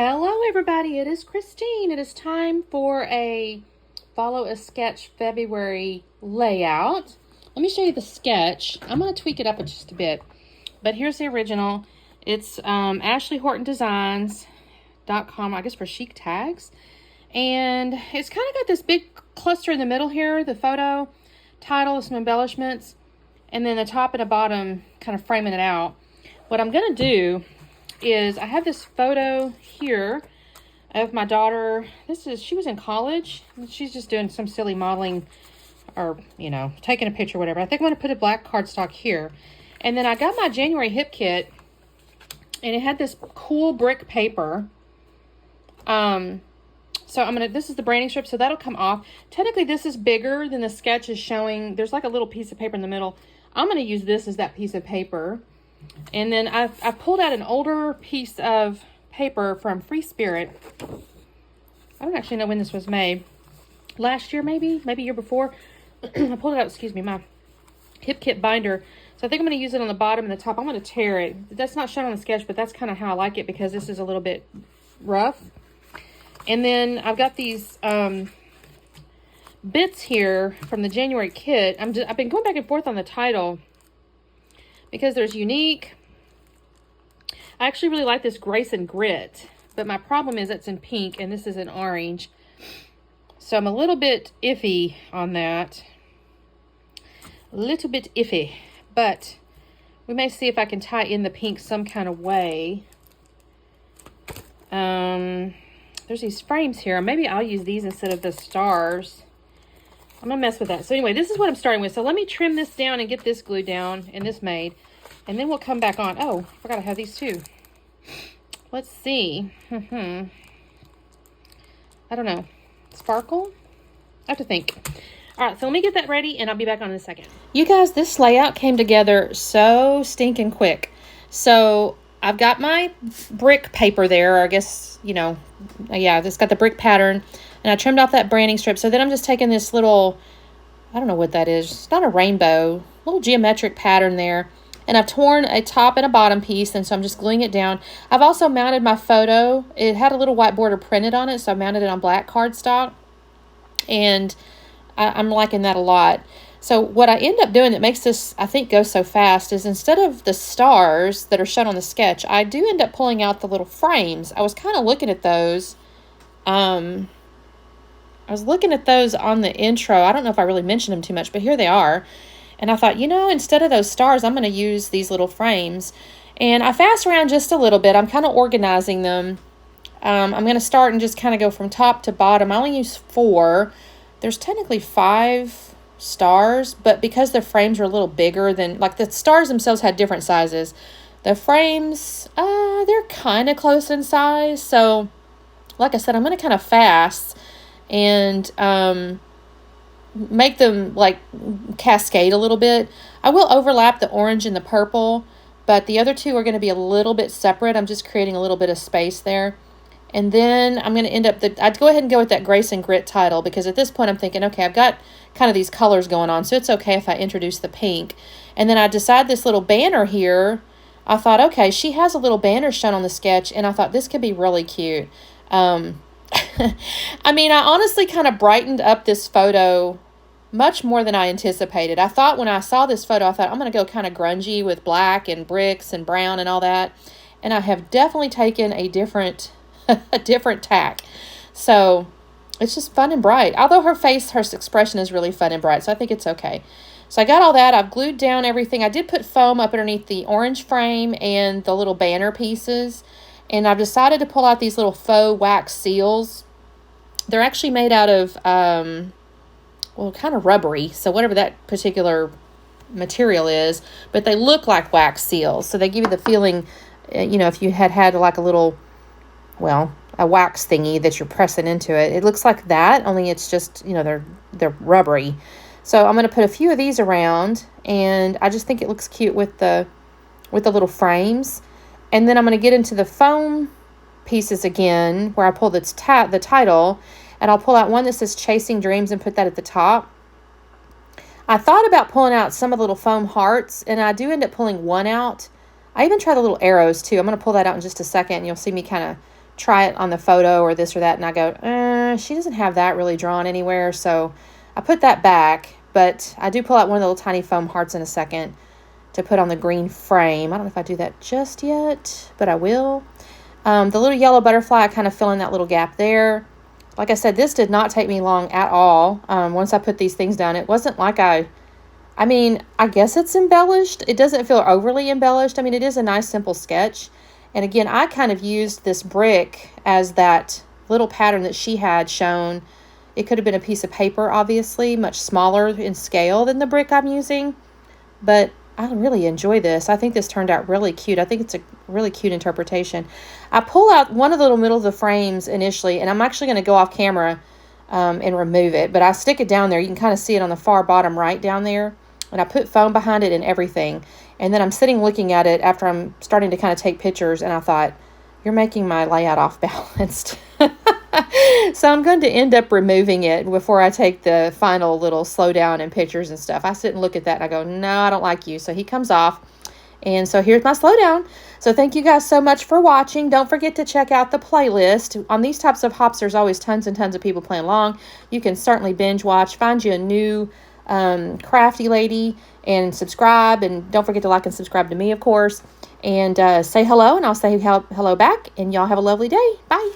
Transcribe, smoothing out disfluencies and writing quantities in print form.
Hello everybody, it is Christine. It is time for a Follow a Sketch February layout. Let me show you the sketch. I'm going to tweak it up just a bit, but here's the original. It's ashleyhortondesigns.com, I guess for chic tags. And it's kind of got this big cluster in the middle here, the photo, title, some embellishments, and then the top and the bottom kind of framing it out. What I'm going to do is I have this photo here of my daughter. She was in college. She's just doing some silly modeling or, taking a picture or whatever. I think I'm going to put a black cardstock here. And then I got my January hip kit, and it had this cool brick paper. So this is the branding strip, so that'll come off. Technically, this is bigger than the sketch is showing. There's like a little piece of paper in the middle. I'm going to use this as that piece of paper. And then I pulled out an older piece of paper from Free Spirit. I don't actually know when this was made. Last year, maybe year before. I pulled it out, my hip kit binder. So I think I'm going to use it on the bottom and the top. I'm going to tear it. That's not shown on the sketch, but that's kind of how I like it because this is a little bit rough. And then I've got these bits here from the January kit. I've been going back and forth on the title because there's unique. I actually really like this Grace and Grit, but my problem is it's in pink and this is in orange. So I'm a little bit iffy on that. A little bit iffy, but we may see if I can tie in the pink some kind of way. There's these frames here. Maybe I'll use these instead of the stars. I'm going to mess with that. So anyway, this is what I'm starting with. So let me trim this down and get this glued down and this made. And then we'll come back on. Oh, I forgot I have these too. Let's see. I don't know. Sparkle? I have to think. All right, so let me get that ready and I'll be back on in a second. You guys, this layout came together so stinking quick. So I've got my brick paper there. I guess, yeah, it's got the brick pattern. And I trimmed off that branding strip. So then I'm just taking this little, I don't know what that is. It's not a rainbow. Little geometric pattern there. And I've torn a top and a bottom piece. And so I'm just gluing it down. I've also mounted my photo. It had a little white border printed on it. So I mounted it on black cardstock. And I'm liking that a lot. So what I end up doing that makes this, I think, go so fast is instead of the stars that are shown on the sketch, I do end up pulling out the little frames. I was kind of looking at those. I was looking at those on the intro. I don't know if I really mentioned them too much, but here they are. And I thought, instead of those stars, I'm going to use these little frames. And I fast around just a little bit. I'm kind of organizing them. I'm going to start and just kind of go from top to bottom. I only use 4. There's technically 5 stars, but because the frames are a little bigger than, like the stars themselves had different sizes. The frames, they're kind of close in size. So, like I said, I'm going to kind of fast and make them like cascade a little bit. I will overlap the orange and the purple, but the other two are going to be a little bit separate. I'm just creating a little bit of space there. And then I'm going to end up, I'd go ahead and go with that Grace and Grit title because at this point I'm thinking, okay, I've got kind of these colors going on, so it's okay if I introduce the pink. And then I decide this little banner here. I thought, okay, she has a little banner shown on the sketch, and I thought this could be really cute. I mean, I honestly kind of brightened up this photo much more than I anticipated. I thought when I saw this photo, I thought I'm going to go kind of grungy with black and bricks and brown and all that. And I have definitely taken a different tack. So it's just fun and bright. Although her expression is really fun and bright. So I think it's okay. So I got all that. I've glued down everything. I did put foam up underneath the orange frame and the little banner pieces. And I've decided to pull out these little faux wax seals. They're actually made out of, kind of rubbery. So whatever that particular material is. But they look like wax seals. So they give you the feeling, if you had like a little, a wax thingy that you're pressing into it. It looks like that, only it's just, they're rubbery. So I'm going to put a few of these around. And I just think it looks cute with the little frames. And then I'm going to get into the foam pieces again, where I pull the title, and I'll pull out one that says Chasing Dreams and put that at the top. I thought about pulling out some of the little foam hearts, and I do end up pulling one out. I even try the little arrows too. I'm going to pull that out in just a second, and you'll see me kind of try it on the photo or this or that, and I go, she doesn't have that really drawn anywhere, so I put that back. But I do pull out one of the little tiny foam hearts in a second to put on the green frame. I don't know if I do that just yet, but I will. The little yellow butterfly, I kind of fill in that little gap there. Like I said, this did not take me long at all. Once I put these things down, it wasn't like I mean, I guess it's embellished. It doesn't feel overly embellished. I mean, it is a nice, simple sketch. And again, I kind of used this brick as that little pattern that she had shown. It could have been a piece of paper, obviously, much smaller in scale than the brick I'm using. But I really enjoy this. I think this turned out really cute. I think it's a really cute interpretation. I pull out one of the little middle of the frames initially, and I'm actually going to go off camera and remove it. But I stick it down there. You can kind of see it on the far bottom right down there. And I put foam behind it and everything. And then I'm sitting looking at it after I'm starting to kind of take pictures. And I thought, you're making my layout off balanced. So I'm going to end up removing it before I take the final little slow down and pictures and stuff. I sit and look at that and I go, no, I don't like you. So he comes off. And so here's my slowdown. So thank you guys so much for watching. Don't forget to check out the playlist. On these types of hops, there's always tons and tons of people playing along. You can certainly binge watch. Find you a new crafty lady and subscribe. And don't forget to like and subscribe to me, of course. And say hello, and I'll say hello back. And y'all have a lovely day. Bye.